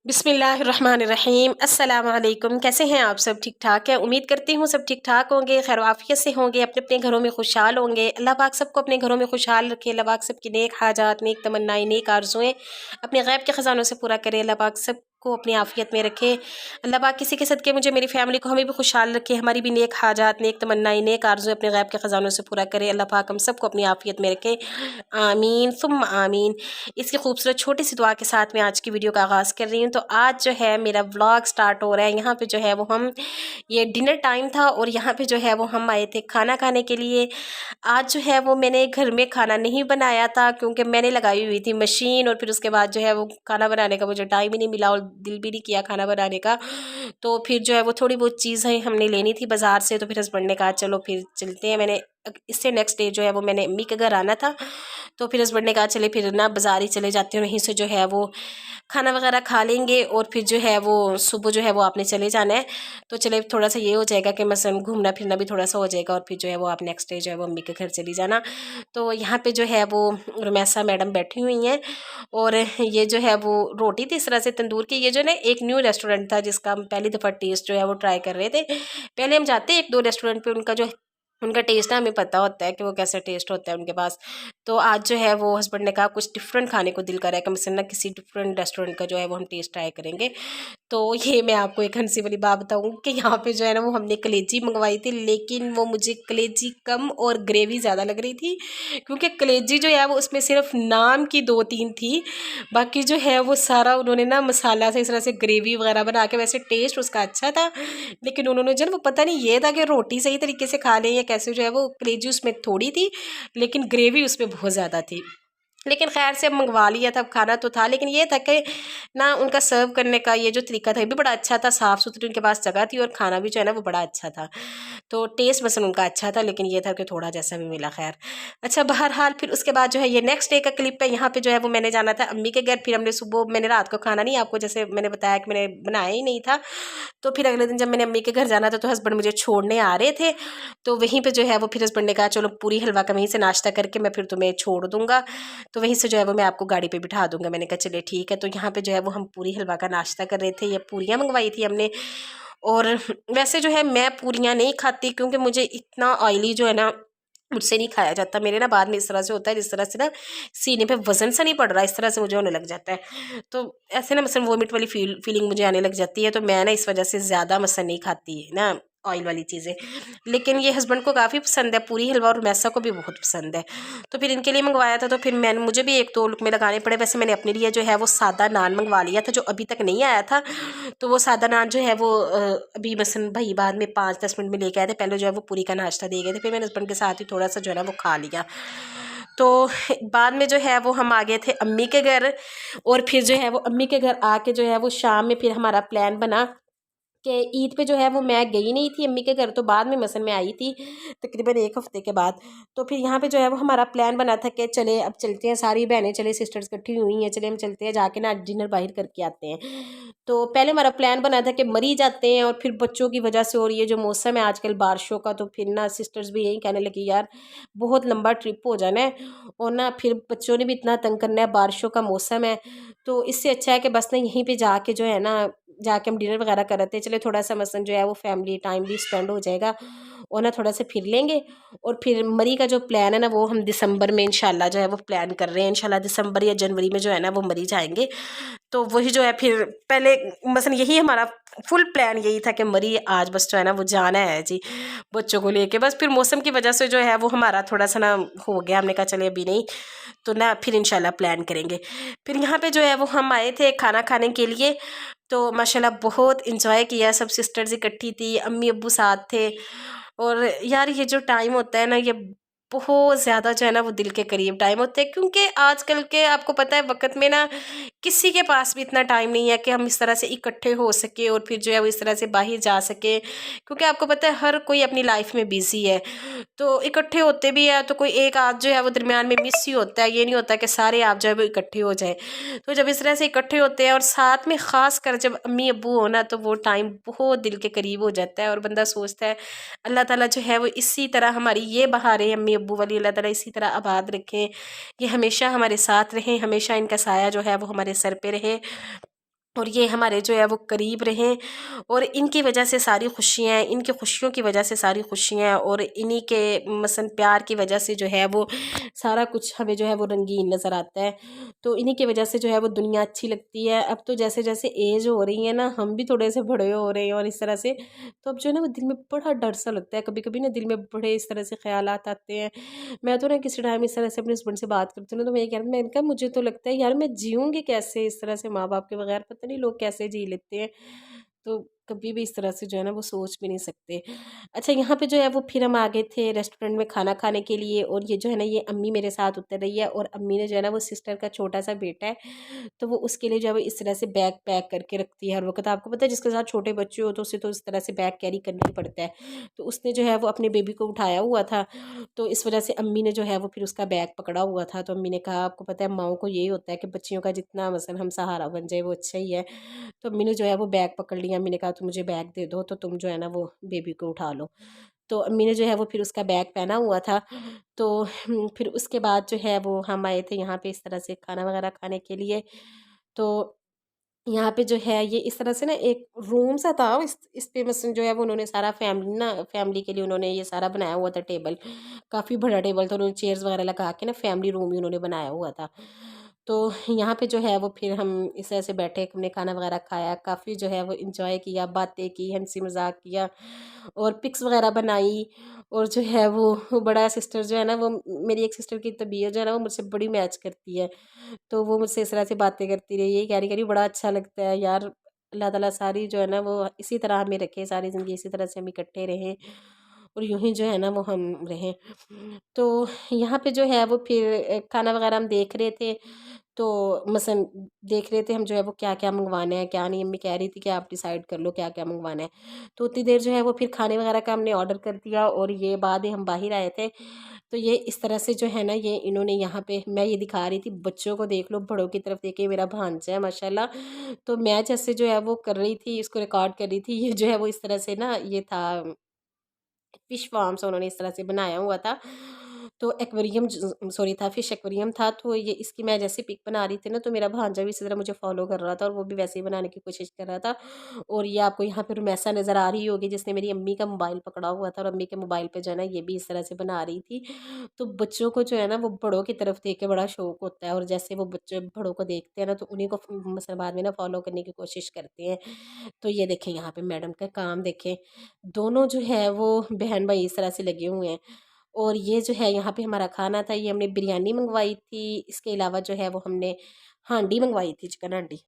बिस्मिल्लाहिर्रहमानिर्रहीम। अस्सलाम वालेकुम। कैसे हैं आप सब? ठीक ठाक है? उम्मीद करती हूँ सब ठीक ठाक होंगे, खैर आफियत से होंगे, अपने अपने घरों में खुशहाल होंगे। अल्लाह पाक सबको अपने घरों में खुशहाल रखे। अल्लाह पाक सबकी नेक हाजात, नेक तमन्नाएं, नेक आरज़ुएं अपने गैब के ख़जानों से पूरा करे। अल्लाह पाक सबको अपनी आफियत में रखे। अल्लाह पाक किसी के सदके मुझे, मेरी फैमिली को, हमें भी खुशहाल रखे। हमारी भी नेक हाजात, नेक तमन्नाएं, नेक आरज़ुएं अपने गैब के ख़जानों से पूरा करे। अल्लाह पाक हम सबको अपनी आफियत में रखे। आमीन सुम्मा आमीन। इसकी खूबसूरत छोटी सी दुआ के साथ मैं आज की वीडियो का आगाज़ कर रही हूँ। तो आज जो है मेरा व्लॉग स्टार्ट हो रहा है। यहाँ पे जो है वो हम, ये डिनर टाइम था और यहाँ पे जो है वो हम आए थे खाना खाने के लिए। आज जो है वो मैंने घर में खाना नहीं बनाया था क्योंकि मैंने लगाई हुई थी मशीन, और फिर उसके बाद जो है वो खाना बनाने का मुझे टाइम ही नहीं मिला और दिल भी नहीं किया खाना बनाने का। तो फिर जो है वो थोड़ी बहुत चीज़ें हमने लेनी थी बाज़ार से, तो फिर हस्बैंड ने कहा चलो फिर चलते हैं। मैंने इससे नेक्स्ट डे जो है वो मैंने अम्मी के घर आना था, तो फिर हस्बैंड ने कहा चले फिर ना बाज़ार ही चले जाते हैं, वहीं से जो है वो खाना वगैरह खा लेंगे और फिर जो है वो सुबह जो है वो आपने चले जाना है। तो चले थोड़ा सा ये हो जाएगा कि मसलन घूमना फिरना भी थोड़ा सा हो जाएगा, और फिर जो है वो आप नेक्स्ट डे जो है वो अम्मी के घर चली जाना। तो यहाँ पे जो है वो रुमैसा मैडम बैठी हुई हैं और ये जो है वो रोटी थी इस तरह से तंदूर की। ये जो ना एक न्यू रेस्टोरेंट था जिसका हम पहली दफ़ा टेस्ट जो है वो ट्राई कर रहे थे। पहले हम जाते हैं एक दो रेस्टोरेंट पे, उनका टेस्ट ना हमें पता होता है कि वो कैसा टेस्ट होता है उनके पास। तो आज जो है वो हस्बैंड ने कहा कुछ डिफरेंट खाने को दिल कर रहा है, कम से ना किसी डिफरेंट रेस्टोरेंट का जो है वो हम टेस्ट ट्राई करेंगे। तो ये मैं आपको एक हंसी वाली बात बताऊँ कि यहाँ पे जो है ना वो हमने कलेजी मंगवाई थी, लेकिन वो मुझे कलेजी कम और ग्रेवी ज़्यादा लग रही थी, क्योंकि कलेजी जो है वो उसमें सिर्फ नाम की 2-3 थी, बाकी जो है वो सारा उन्होंने ना मसाला से इस तरह से ग्रेवी वगैरह बना के, वैसे टेस्ट उसका अच्छा था लेकिन उन्होंने जो है वो पता नहीं ये था कि रोटी सही तरीके से खा लें या कैसे, जो है वो कलेजी उसमें थोड़ी थी लेकिन ग्रेवी उसमें बहुत ज़्यादा थी। लेकिन खैर से अब मंगवा लिया था, अब खाना तो था, लेकिन ये था कि ना उनका सर्व करने का ये जो तरीका था ये भी बड़ा अच्छा था, साफ़ सुथरी उनके पास जगह थी और खाना भी जो है ना वो बड़ा अच्छा था। तो टेस्ट मसलन उनका अच्छा था, लेकिन ये था कि थोड़ा जैसा भी मिला। खैर अच्छा, बहरहाल फिर उसके बाद जो है ये नेक्स्ट डे का क्लिप है। यहाँ पे जो है वो मैंने जाना था अम्मी के घर, फिर हमने सुबह, मैंने रात को खाना नहीं, आपको जैसे मैंने बताया कि मैंने बनाया ही नहीं था। तो फिर अगले दिन जब मैंने अम्मी के घर जाना था तो हस्बैंड मुझे छोड़ने आ रहे थे, तो वहीं पे जो है वो फिर हस्बैंड ने कहा चलो पूरी हलवा का वहीं से नाश्ता करके मैं फिर तुम्हें छोड़ दूंगा, तो वहीं से जो है वो मैं आपको गाड़ी पे बिठा दूंगा। मैंने कहा चलिए ठीक है। तो यहाँ पे जो है वो हम पूरी हलवा का नाश्ता कर रहे थे, ये पूरियाँ मंगवाई थी हमने। और वैसे जो है मैं पूरियाँ नहीं खाती क्योंकि मुझे इतना ऑयली जो है ना मुझसे नहीं खाया जाता। मेरे ना बाद में इस तरह से होता है जिस तरह से ना सीने पे वजन सा नहीं पड़ रहा, इस तरह से मुझे होने लग जाता है। तो ऐसे ना मसलन वोमिट वाली फीलिंग मुझे आने लग जाती है, तो मैं ना इस वजह से ज़्यादा मसलन नहीं खाती ना ऑयल वाली चीज़ें। लेकिन ये हस्बैंड को काफ़ी पसंद है पूरी हलवा, और मैसा को भी बहुत पसंद है, तो फिर इनके लिए मंगवाया था। तो फिर मुझे भी एक दो लुकमे लगाने पड़े। वैसे मैंने अपने लिए जो है वो सादा नान मंगवा लिया था जो अभी तक नहीं आया था। तो वो सादा नान जो है वो अभी मसलन भाई बाद में 5-10 मिनट में लेके आए थे, पहले जो है वो पूरी का नाश्ता दे गए थे, फिर मैंने हस्बैंड के साथ ही थोड़ा सा जो है ना वो खा लिया। तो बाद में जो है वो हम आ गए थे अम्मी के घर, और फिर जो है वो अम्मी के घर आके जो है वो शाम में फिर हमारा प्लान बना कि ईद पे जो है वो मैं गई नहीं थी अम्मी के घर, तो बाद में मसन में आई थी तकरीबन 1 हफ्ते के बाद। तो फिर यहाँ पे जो है वो हमारा प्लान बना था कि चले अब चलते हैं, सारी बहनें चले, सिस्टर्स इकट्ठी हुई हैं, चले हम चलते हैं जाके ना डिनर बाहर करके आते हैं। तो पहले हमारा प्लान बना था कि मरी जाते हैं, और फिर बच्चों की वजह से और ये जो मौसम है आजकल बारिशों का, तो फिर ना सिस्टर्स भी यही कहने लगी यार बहुत लंबा ट्रिप हो जाना है और ना फिर बच्चों ने भी इतना तंग करना है, बारिशों का मौसम है, तो इससे अच्छा है कि बस ना यहीं पे जाके जो है ना जाके हम डिनर वगैरह कर रहे थे, चले थोड़ा सा मसलन जो है वो फैमिली टाइम भी स्पेंड हो जाएगा और ना थोड़ा सा फिर लेंगे। और फिर मरी का जो प्लान है ना वो हम दिसंबर में इंशाल्लाह जो है वो प्लान कर रहे हैं, इंशाल्लाह दिसंबर या जनवरी में जो है ना वो मरी जाएंगे। तो वही जो है फिर पहले मसलन यही हमारा फुल प्लान यही था कि मरी आज बस जो है ना वो जाना है जी बच्चों को लेके। बस फिर मौसम की वजह से जो है वो हमारा थोड़ा सा ना हो गया, हमने कहा चले अभी नहीं, तो ना फिर इंशाल्लाह प्लान करेंगे। फिर यहाँ पे जो है वो हम आए थे खाना खाने के लिए, तो माशाल्लाह बहुत इंजॉय किया, सब सिस्टर्स इकट्ठी थी, अम्मी अब्बू साथ थे। और यार ये जो टाइम होता है ना ये बहुत ज़्यादा जो है ना वो दिल के करीब टाइम होते हैं, क्योंकि आजकल के आपको पता है वक्त में ना किसी के पास भी इतना टाइम नहीं है कि हम इस तरह से इकट्ठे हो सके और फिर जो है वो इस तरह से बाहर जा सके, क्योंकि आपको पता है हर कोई अपनी लाइफ में बिजी है। तो इकट्ठे होते भी है तो कोई एक आध जो है वो दरमियान में मिस ही होता है, ये नहीं होता कि सारे आप जो है वो इकट्ठे हो जाए। तो जब इस तरह से इकट्ठे होते हैं और साथ में ख़ास कर जब अम्मी अब्बू हो ना, तो वो टाइम बहुत दिल के करीब हो जाता है और बंदा सोचता है अल्लाह ताला जो है वो इसी तरह हमारी ये बहारें अम्मी अब्बू वाली अल्लाह ताला इसी तरह आबाद रखें, ये हमेशा हमारे साथ रहें, हमेशा इनका साया जो है वो हमारे सर पे रहे। और ये हमारे जो है वो करीब रहें, और इनकी वजह से सारी खुशियाँ, इनकी खुशियों की वजह से सारी खुशियाँ, और इन्हीं के मसन प्यार की वजह से जो है वो सारा कुछ हमें जो है वो रंगीन नज़र आता है। तो इन्हीं की वजह से जो है वो दुनिया अच्छी लगती है। अब तो जैसे जैसे एज हो रही है ना, हम भी थोड़े से बड़े हो रहे हैं और इस तरह से, तो अब जो है ना वो दिल में बड़ा डर सा लगता है, कभी कभी ना दिल में बड़े इस तरह से ख्यालात आते हैं। मैं तो ना किसी टाइम इस तरह से अपने हस्बैंड से बात करती हूँ ना, तो मैं ये कह रही हूँ, मैंने कहा मुझे तो लगता है यार मैं जीऊँगी कैसे इस तरह से, माँ बाप के बगैर पता नहीं लोग कैसे जी लेते हैं। तो कभी भी इस तरह से जो है ना वो सोच भी नहीं सकते। अच्छा, यहाँ पे जो है वो फिर हम आ गए थे रेस्टोरेंट में खाना खाने के लिए, और ये जो है ना ये अम्मी मेरे साथ उतर रही है, और अम्मी ने जो है ना वो सिस्टर का छोटा सा बेटा है, तो वो उसके लिए जो है वो इस तरह से बैग पैक करके रखती है हर वक्त। आपको पता है जिसके साथ छोटे बच्चे हो तो उसे तो इस तरह से बैग कैरी करना ही पड़ता है। तो उसने जो है वो अपने बेबी को उठाया हुआ था, तो इस वजह से अम्मी ने जो है वो फिर उसका बैग पकड़ा हुआ था। तो अम्मी ने कहा आपको पता है माओ को यही होता है कि बच्चियों का जितना मसल हम सहारा बन जाए वो अच्छा ही है। तो अम्मी ने जो है वो बैग पकड़ लिया, अम्मी ने कहा तुम मुझे बैग दे दो तो तुम जो है ना वो बेबी को उठा लो। तो अम्मी ने जो है वो फिर उसका बैग पहना हुआ था। तो फिर उसके बाद जो है वो हम आए थे यहाँ पे इस तरह से खाना वगैरह खाने के लिए। तो यहाँ पे जो है ये इस तरह से ना एक रूम सा था, इस पे बस जो है वो उन्होंने सारा फैमिली के लिए उन्होंने ये सारा बनाया हुआ था टेबल। काफ़ी बड़ा टेबल था, उन्होंने चेयर्स वगैरह लगा के ना फैमिली रूम ही उन्होंने बनाया हुआ था। तो यहाँ पे जो है वो फिर हम इस तरह से बैठे, हमने खाना वगैरह खाया, काफ़ी जो है वो इंजॉय किया, बातें की, हंसी मजाक किया, और पिक्स वगैरह बनाई। और जो है वो बड़ा सिस्टर जो है ना वो, मेरी एक सिस्टर की तबीयत जो है ना वो मुझसे बड़ी मैच करती है, तो वो मुझसे इस तरह से बातें करती रही, यही कह रही बड़ा अच्छा लगता है यार, अल्लाह ताला सारी जो है ना वो इसी तरह हमें रखे, सारी ज़िंदगी इसी तरह से हम इकट्ठे रहें, और यूं ही जो है ना वो हम रहें। तो यहाँ पे जो है वो फिर खाना वगैरह हम देख रहे थे, तो मसन देख रहे थे हम जो है वो क्या क्या मंगवाना है क्या नहीं, अम्मी कह रही थी कि आप डिसाइड कर लो क्या क्या मंगवाना है। तो उतनी देर जो है वो फिर खाने वगैरह का हमने ऑर्डर कर दिया, और ये बाद ही हम बाहर आए थे। तो ये इस तरह से जो है ना ये इन्होंने यहाँ पे, मैं ये दिखा रही थी बच्चों को, देख लो बड़ों की तरफ देखिए, मेरा भांजा है माशाल्लाह। तो मैं जैसे जो है वो कर रही थी, इसको रिकॉर्ड कर रही थी, ये जो है वो इस तरह से ना ये था फिश फार्म से उन्होंने इस तरह से बनाया हुआ था। तो एक्वेरियम सॉरी था, फिश एक्वेरियम था। तो ये इसकी मैं जैसे पिक बना रही थी ना, तो मेरा भांजा भी इसी तरह मुझे फॉलो कर रहा था, और वो भी वैसे ही बनाने की कोशिश कर रहा था। और ये आपको यहाँ पे रुमैसा नज़र आ रही होगी, जिसने मेरी अम्मी का मोबाइल पकड़ा हुआ था, और अम्मी के मोबाइल पे जो है ना ये भी इस तरह से बना रही थी। तो बच्चों को जो है ना वो बड़ों की तरफ देख के बड़ा शौक होता है, और जैसे वो बच्चे बड़ों को देखते हैं ना तो उन्हीं को मसल बाद में ना फॉलो करने की कोशिश करते हैं। तो ये देखें यहाँ पे मैडम का काम देखें, दोनों जो है वो बहन भाई इस तरह से लगे हुए हैं। और ये जो है यहाँ पे हमारा खाना था, ये हमने बिरयानी मंगवाई थी, इसके अलावा जो है वो हमने हांडी मंगवाई थी, चिकन हांडी।